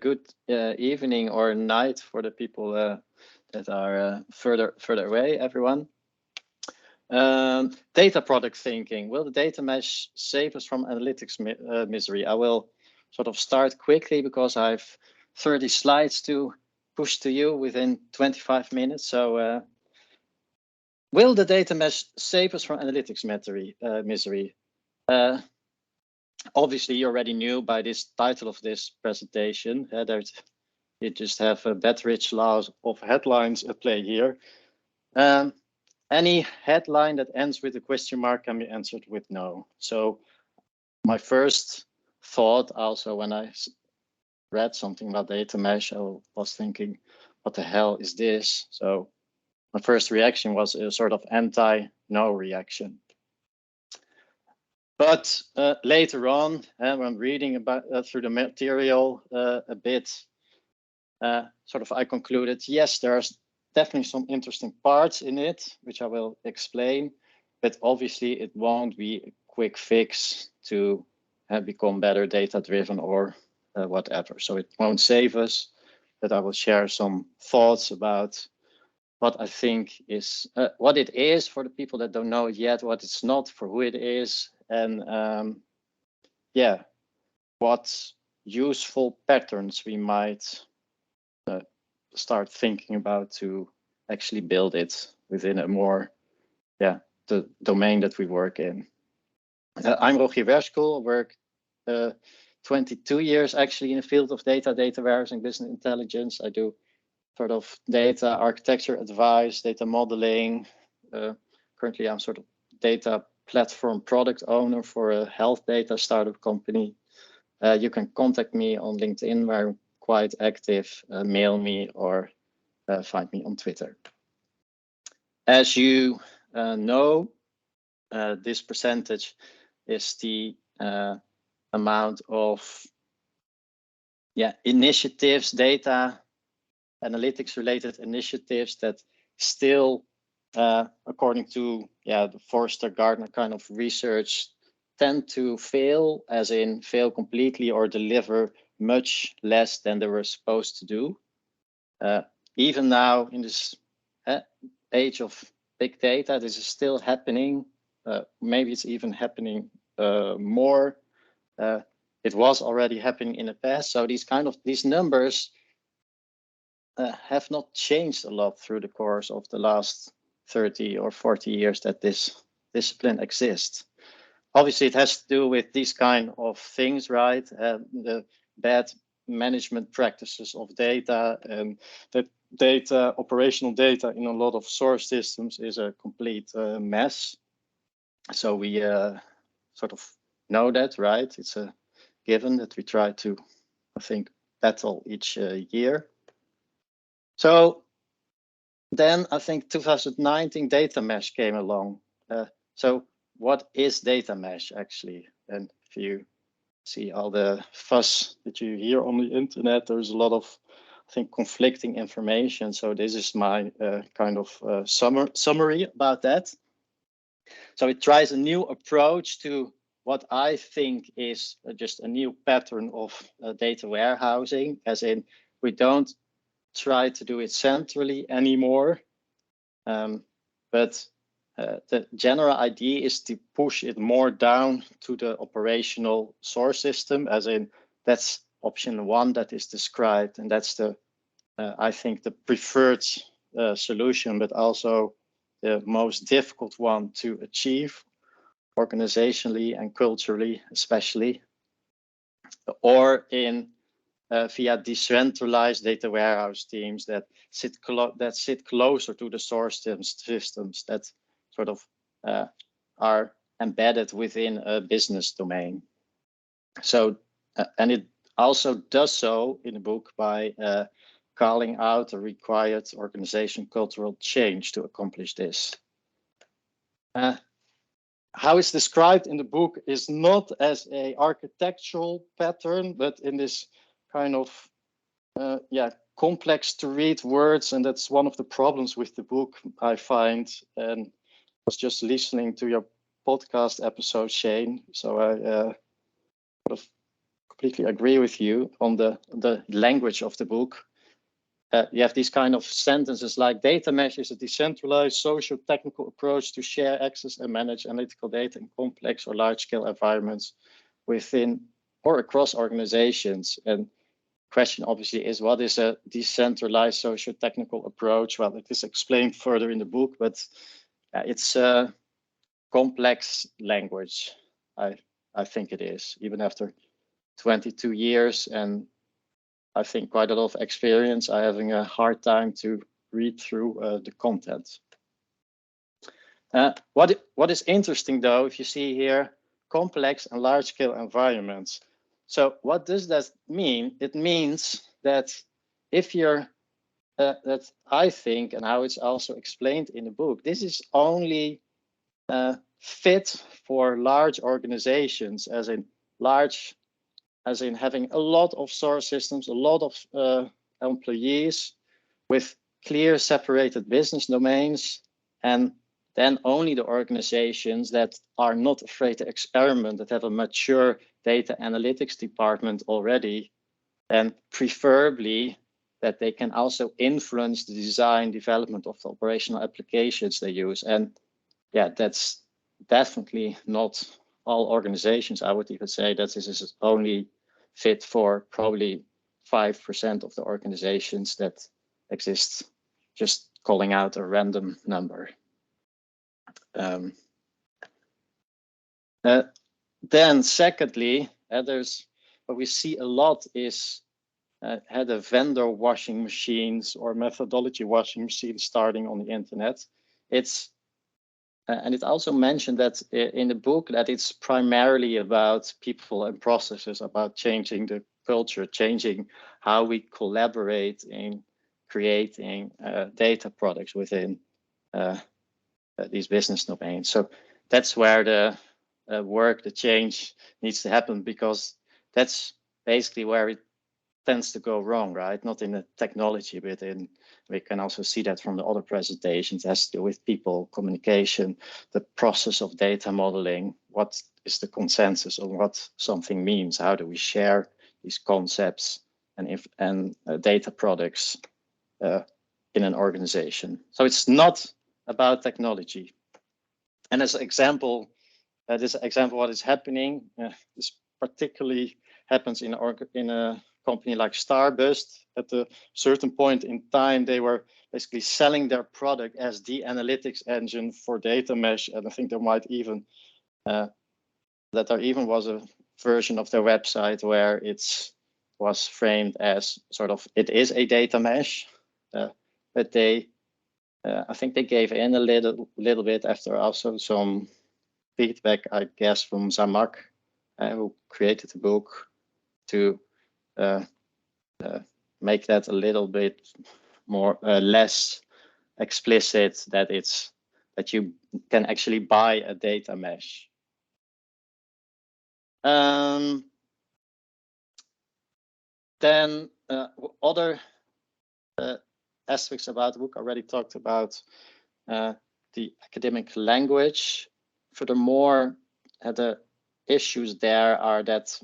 Good evening or night for the people that are further away, everyone. Data product thinking. Will the data mesh save us from analytics misery? I will sort of start quickly because I have 30 slides to push to you within 25 minutes. So will the data mesh save us from analytics misery? Obviously, you already knew by this title of this presentation that you just have a Betteridge laws of headlines at play here. Any headline that ends with a question mark can be answered with no. So my first thought also when I read something about data mesh, I was thinking, what the hell is this? So my first reaction was a sort of anti-no reaction. But later on, when I'm reading about through the material a bit, sort of I concluded, yes, there's definitely some interesting parts in it, which I will explain, but obviously it won't be a quick fix to become better data-driven or whatever. So it won't save us, but I will share some thoughts about what I think is, what it is for the people that don't know it yet, what it's not, for who it is, and yeah, what useful patterns we might start thinking about to actually build it within a more, the domain that we work in. I'm Rogier Werschkull. I work 22 years actually in the field of data warehousing, business intelligence. I do sort of data architecture advice, data modeling. Currently, I'm sort of data platform product owner for a health data startup company. You can contact me on LinkedIn, where I'm quite active, mail me, or find me on Twitter. As you know, this percentage is the amount of initiatives, data analytics related initiatives that still, according to the Forrester Gardner kind of research, tend to fail, as in fail completely or deliver much less than they were supposed to do. Even now in this age of big data, this is still happening. Maybe it's even happening more. It was already happening in the past. So these numbers have not changed a lot through the course of the last 30 or 40 years that this discipline exists. Obviously, it has to do with these kind of things, right? The bad management practices of data, and that data, operational data in a lot of source systems is a complete mess. So we sort of know that, right? It's a given that we try to, I think, battle each year. So then I think 2019 data mesh came along. So what is data mesh actually? And if you see all the fuss that you hear on the internet, there's a lot of, I think, conflicting information. So this is my kind of summary about that. So it tries a new approach to what I think is just a new pattern of data warehousing, as in we don't try to do it centrally anymore. But the general idea is to push it more down to the operational source system, as in that's option one that is described, and that's the I think the preferred solution, but also the most difficult one to achieve organizationally and culturally, especially, or in via decentralized data warehouse teams that sit closer to the source systems that sort of are embedded within a business domain. So, and it also does so in the book by calling out a required organization cultural change to accomplish this. How it's described in the book is not as a architectural pattern, but in this kind of complex to read words, and that's one of the problems with the book, I find. And I was just listening to your podcast episode, Shane, so I sort of completely agree with you on the language of the book. You have these kind of sentences like data mesh is a decentralized social technical approach to share, access, and manage analytical data in complex or large-scale environments within or across organizations. And question obviously is, what is a decentralized social technical approach? Well, it is explained further in the book, but it's a complex language. I think it is, even after 22 years and I think quite a lot of experience, I'm having a hard time to read through the content. What is interesting though, if you see here, complex and large scale environments. So what does that mean? It means that if you're, that I think, and how it's also explained in the book, this is only fit for large organizations, as in having a lot of source systems, a lot of employees with clear separated business domains, and then only the organizations that are not afraid to experiment, that have a mature data analytics department already, and preferably that they can also influence the design, development of the operational applications they use. And yeah, that's definitely not all organizations. I would even say that this is only fit for probably 5% of the organizations that exist, just calling out a random number. Then secondly, there's what we see a lot is had a vendor washing machines or methodology washing machines starting on the internet. It's and it also mentioned that in the book that it's primarily about people and processes, about changing the culture, changing how we collaborate in creating data products within these business domains. So that's where the work, the change needs to happen, because that's basically where it tends to go wrong, right? Not in the technology, but we can also see that from the other presentations, it has to do with people, communication, the process of data modeling, what is the consensus on what something means, how do we share these concepts and data products in an organization. So it's not about technology. And as an example, this example what is happening, this particularly happens in a company like Starburst. At a certain point in time, they were basically selling their product as the analytics engine for data mesh. And I think there might even, that there even was a version of their website where it was framed as sort of, it is a data mesh, but they, I think they gave in a little bit after also some feedback, I guess, from Zhamak, who created the book, to make that a little bit more less explicit, that it's that you can actually buy a data mesh. Then other aspects about the book, I already talked about the academic language. Furthermore, the issues there are that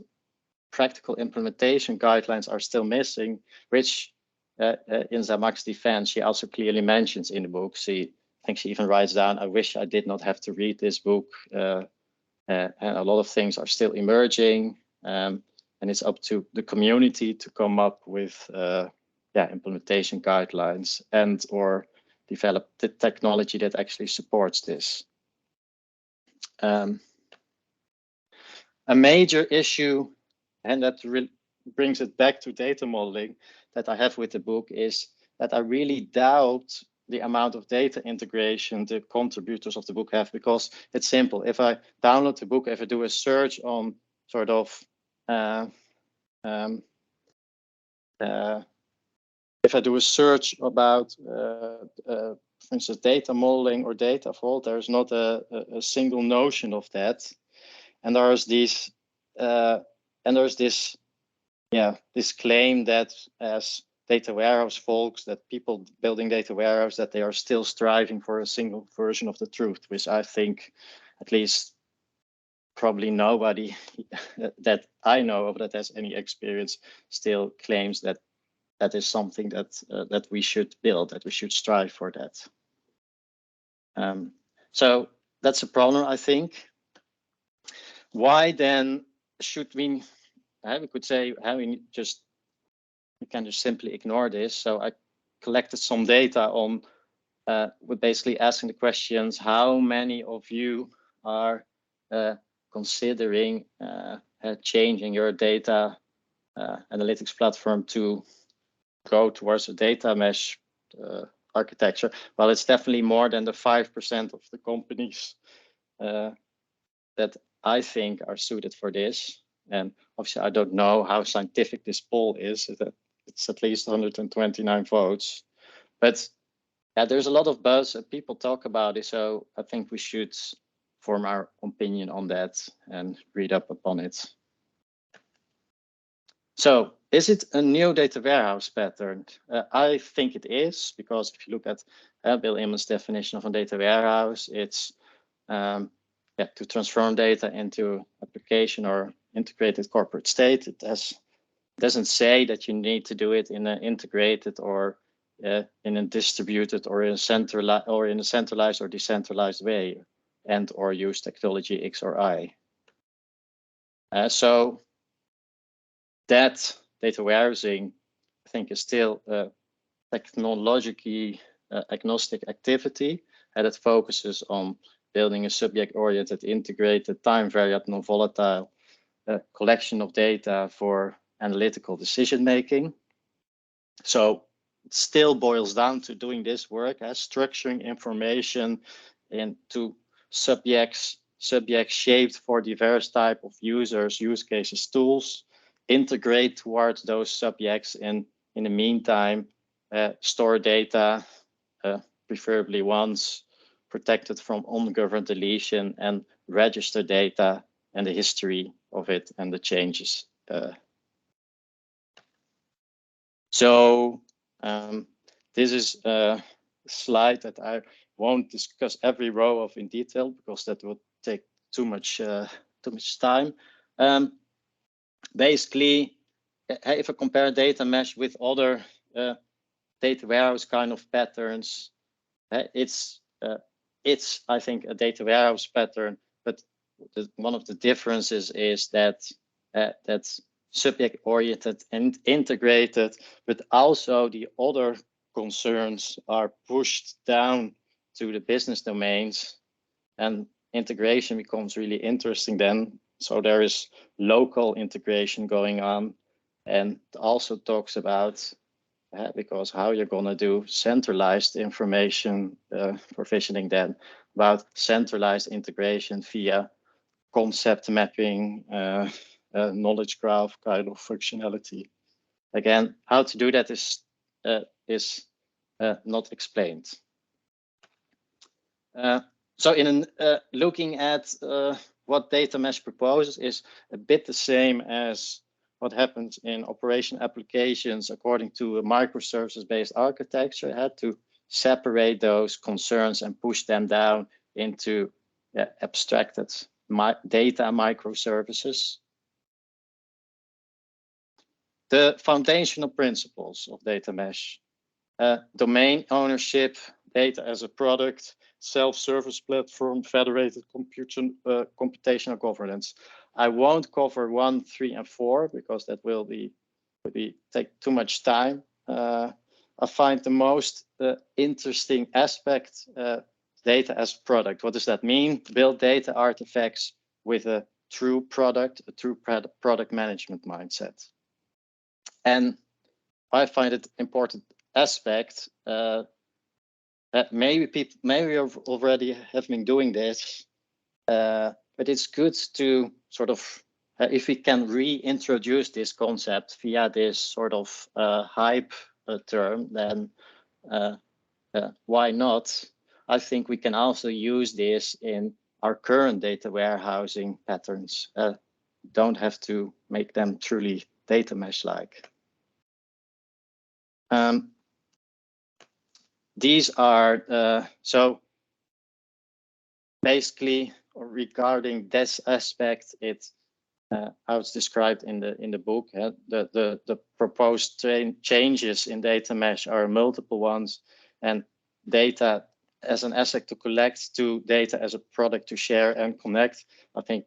practical implementation guidelines are still missing, which in Zhamak's defense, she also clearly mentions in the book. I think she even writes down, I wish I did not have to read this book. And a lot of things are still emerging, and it's up to the community to come up with implementation guidelines and or develop the technology that actually supports this. A major issue, and that brings it back to data modeling, that I have with the book is that I really doubt the amount of data integration the contributors of the book have, because it's simple. If I download the book, if I do a search on sort of if I do a search about, for instance, data modeling or data vault, there's not a single notion of that, and there's this this claim that as data warehouse folks, that people building data warehouse, that they are still striving for a single version of the truth, which I think, at least probably nobody that I know of that has any experience still claims that that is something that that we should build, that we should strive for that. So that's a problem, I think. Why then should we? We could say, we can just simply ignore this. So I collected some data on, with basically asking the questions: how many of you are considering changing your data analytics platform to go towards a data mesh architecture? Well, it's definitely more than the 5% of the companies that I think are suited for this. And obviously, I don't know how scientific this poll is. It's at least 129 votes. But yeah, there's a lot of buzz. People talk about it. So I think we should form our opinion on that and read up upon it. So is it a new data warehouse pattern? I think it is, because if you look at Bill Immon's definition of a data warehouse, it's to transform data into application or integrated corporate state. It doesn't say that you need to do it in an integrated or in a distributed or in a centralized or decentralized way, and or use technology X or Y. So that data warehousing, I think, is still a technologically agnostic activity, and it focuses on building a subject-oriented, integrated, time-varied, non-volatile collection of data for analytical decision-making. So it still boils down to doing this work as structuring information into subjects shaped for diverse type of users, use cases, tools, integrate towards those subjects, and in the meantime, store data, preferably once, protected from ungoverned deletion, and register data and the history of it and the changes. So this is a slide that I won't discuss every row of in detail, because that would take too much time. Basically, if I compare data mesh with other data warehouse kind of patterns, it's I think a data warehouse pattern, but one of the differences is that that's subject-oriented and integrated, but also the other concerns are pushed down to the business domains, and integration becomes really interesting then. So there is local integration going on, and also talks about because how you're going to do centralized information provisioning, then about centralized integration via concept mapping, knowledge graph kind of functionality. Again, how to do that is not explained. So in looking at what data mesh proposes is a bit the same as what happens in operation applications according to a microservices based architecture. I had to separate those concerns and push them down into abstracted data microservices. The foundational principles of data mesh: domain ownership, data as a product, self-service platform, federated computational governance. I won't cover 1, 3, and 4 because that will take too much time. I find the most interesting aspect data as product. What does that mean? Build data artifacts with a true product management mindset. And I find it important aspect that maybe you already have been doing this, but it's good to sort of, if we can reintroduce this concept via this sort of hype term, then why not? I think we can also use this in our current data warehousing patterns. Don't have to make them truly data mesh-like. These are, so basically regarding this aspect, how it's described in the book, the proposed changes in data mesh are multiple ones, and data as an asset to collect to data as a product to share and connect. I think,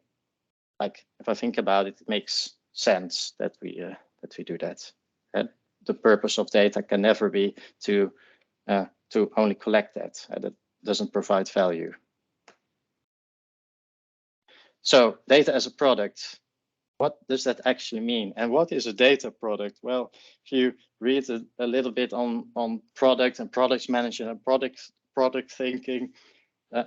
like, if I think about it, it makes sense that we do that. And the purpose of data can never be to only collect that. That doesn't provide value. So data as a product, what does that actually mean? And what is a data product? Well, if you read a little bit on product and products management and product thinking,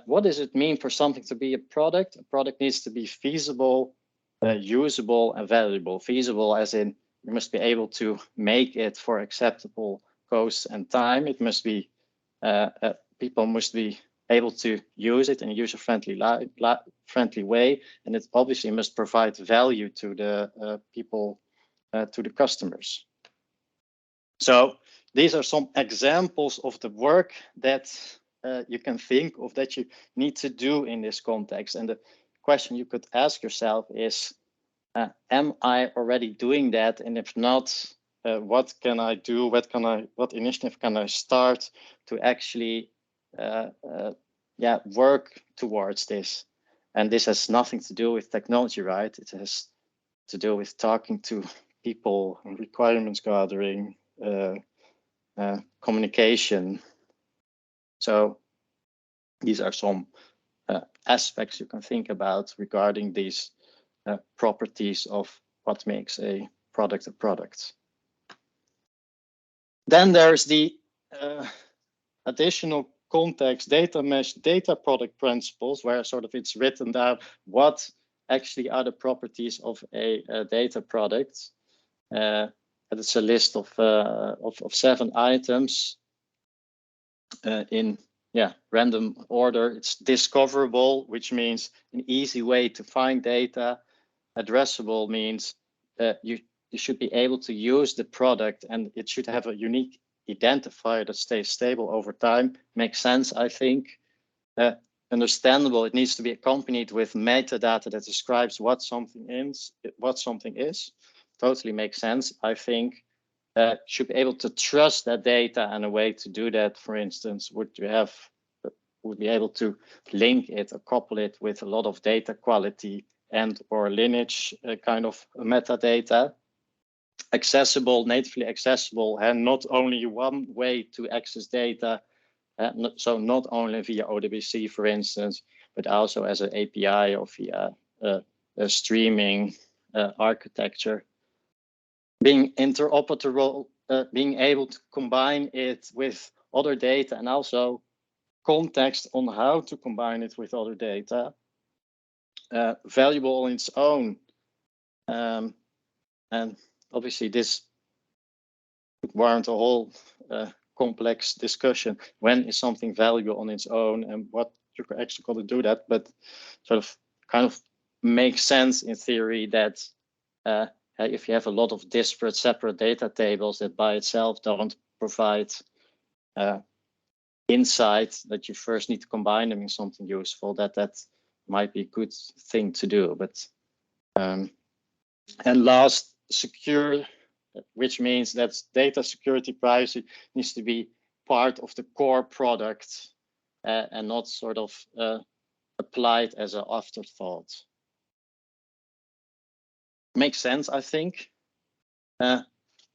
what does it mean for something to be a product? A product needs to be feasible, usable, and valuable. Feasible as in you must be able to make it for acceptable cost and time. It must be, people must be able to use it in a user-friendly way, and it obviously must provide value to the people, to the customers. So these are some examples of the work that you can think of that you need to do in this context. And the question you could ask yourself is, am I already doing that? And if not, what can I do? What initiative can I start to actually work towards this? And this has nothing to do with technology, right? It has to do with talking to people, requirements gathering, communication. So these are some aspects you can think about regarding these properties of what makes a product a product. Then there's the additional context, data mesh, data product principles, where sort of it's written down what actually are the properties of a data product. And it's a list of 7 items in random order. It's discoverable, which means an easy way to find data. Addressable means you should be able to use the product, and it should have a unique identifier that stays stable over time. Makes sense, I think. Understandable, it needs to be accompanied with metadata that describes what something is. Totally makes sense, I think. Should be able to trust that data, and a way to do that, for instance, would be able to link it or couple it with a lot of data quality and or lineage kind of metadata. Accessible, natively accessible, and not only one way to access data. So not only via ODBC, for instance, but also as an API or via a streaming architecture. Being interoperable, being able to combine it with other data, and also context on how to combine it with other data. Valuable on its own. And obviously this would warrant a whole complex discussion. When is something valuable on its own, and what you're actually going to do that? But sort of kind of makes sense in theory that if you have a lot of disparate, separate data tables that by itself don't provide insight, that you first need to combine them in something useful, that might be a good thing to do. But and last, secure, which means that data security privacy needs to be part of the core product and not sort of applied as an afterthought. Makes sense, I think.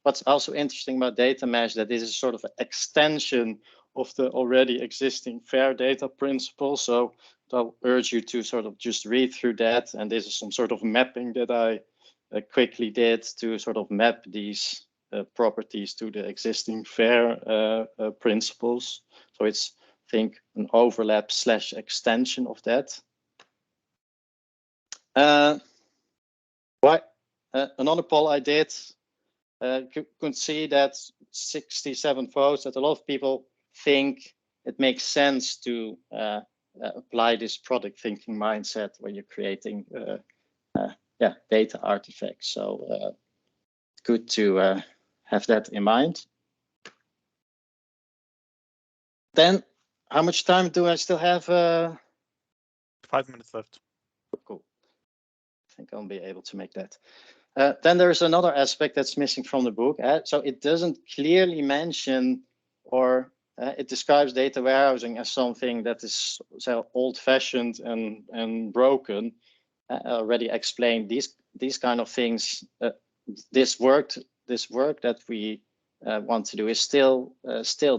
What's also interesting about data mesh, that this is sort of an extension of the already existing FAIR data principle. So I'll urge you to sort of just read through that. And this is some sort of mapping that I quickly did to sort of map these properties to the existing FAIR principles. So it's, I think, an overlap / extension of that. Another poll I did, could see that 67 votes, that a lot of people think it makes sense to apply this product thinking mindset when you're creating data artifacts. So good to have that in mind. Then, how much time do I still have 5 minutes left. Cool. I think I'll be able to make that. Then there's another aspect that's missing from the book. So it doesn't clearly mention, or it describes data warehousing as something that is so old-fashioned and broken. Already explained these kind of things. This work that we want to do is still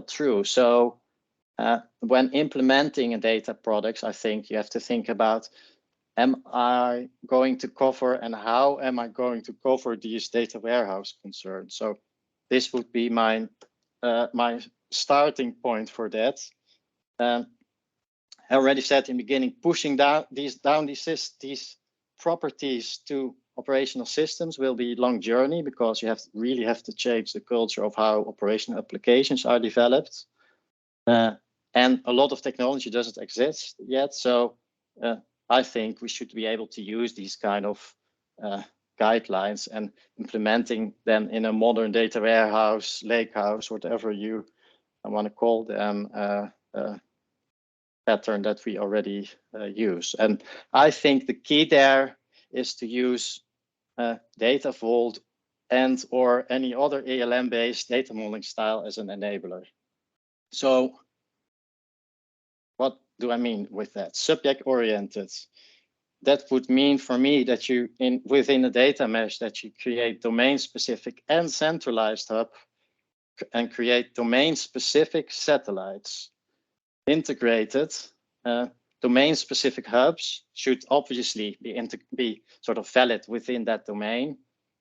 true. So when implementing a data product, I think you have to think about, am I going to cover, and how am I going to cover these data warehouse concerns? So this would be my starting point for that. I already said in the beginning, pushing down these properties to operational systems will be a long journey, because you really have to change the culture of how operational applications are developed. And a lot of technology doesn't exist yet. So I think we should be able to use these kind of guidelines and implementing them in a modern data warehouse, lakehouse, whatever you want to call them, pattern that we already use. And I think the key there is to use Data Vault and or any other ALM-based data modeling style as an enabler. So what do I mean with that? Subject-oriented. That would mean for me that you, within a data mesh, that you create domain-specific and centralized hub, and create domain-specific satellites. Integrated domain-specific hubs should obviously be sort of valid within that domain.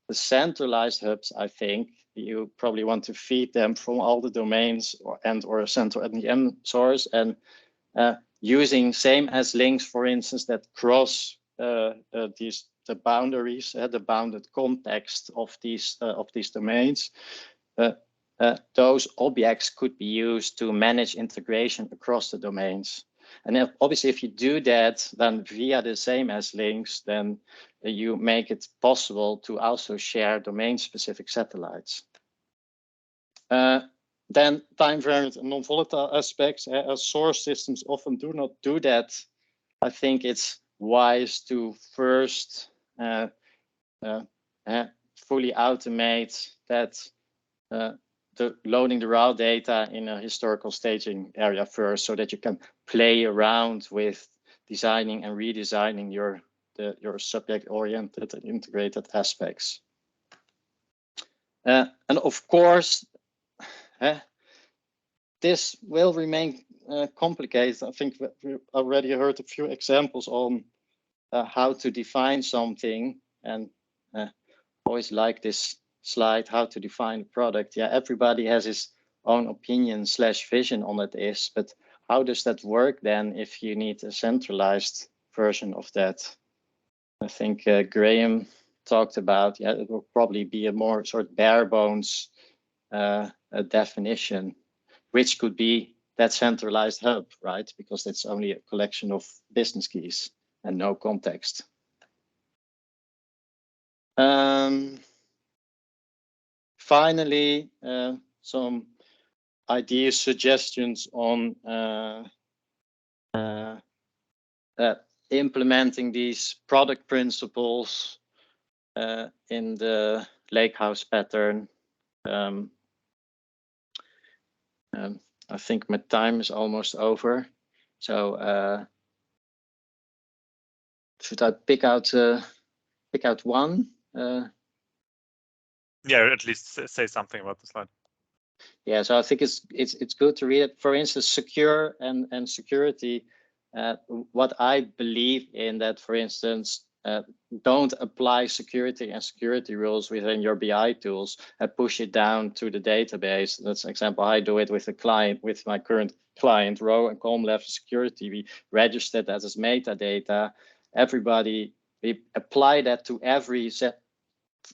The centralized hubs, I think, you probably want to feed them from all the domains or a central NDM source, and using same as links, for instance, that cross the boundaries, the bounded context of these domains. Those objects could be used to manage integration across the domains. And obviously, if you do that, then via the same as links, then you make it possible to also share domain-specific satellites. Then time-variant and non-volatile aspects, as source systems often do not do that. I think it's wise to first fully automate that, loading the raw data in a historical staging area first, so that you can play around with designing and redesigning your subject-oriented and integrated aspects. And of course, this will remain complicated. I think we already heard a few examples on how to define something, and always like this slide, how to define a product. Yeah, everybody has his own opinion / vision on it, but how does that work then if you need a centralized version of that? I think Graham talked about, yeah, it will probably be a more sort of bare bones definition, which could be that centralized hub, right? Because that's only a collection of business keys and no context. Finally, some ideas, suggestions on implementing these product principles in the lakehouse pattern. I think my time is almost over. So should I pick out one? Yeah, at least say something about the slide. Yeah, so I think it's good to read it. For instance, secure and security. What I believe in that, for instance, don't apply security rules within your BI tools and push it down to the database. That's an example. I do it with a client, with my current client, row and column level security. We register that as metadata. We apply that to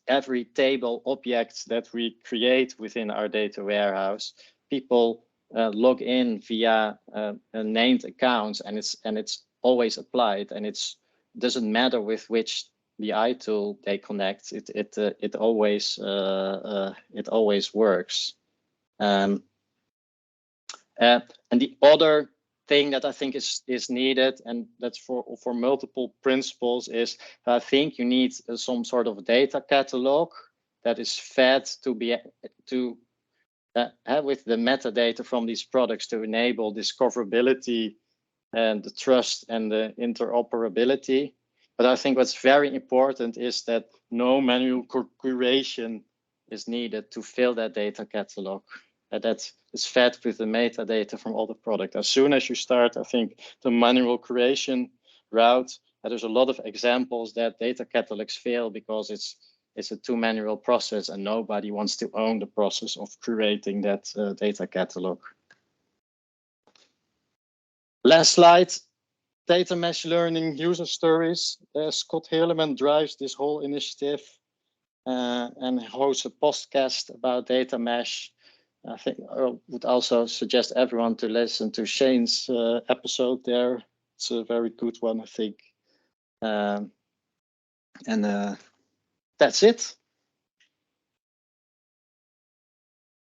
every table object that we create within our data warehouse. People log in via named accounts, and it's always applied, and it doesn't matter with which BI tool they connect. It always works. And the other thing that I think is needed, and that's for multiple principles, is I think you need some sort of data catalog that is fed to be to with the metadata from these products to enable discoverability and the trust and the interoperability. But I think what's very important is that no manual curation is needed to fill that data catalog. That is fed with the metadata from all the product. As soon as you start, I think, the manual creation route, there's a lot of examples that data catalogs fail because it's a too manual process and nobody wants to own the process of creating that data catalog. Last slide, data mesh learning user stories. Scott Hilleman drives this whole initiative and hosts a podcast about data mesh. I think I would also suggest everyone to listen to Shane's episode there. It's a very good one, I think. And that's it.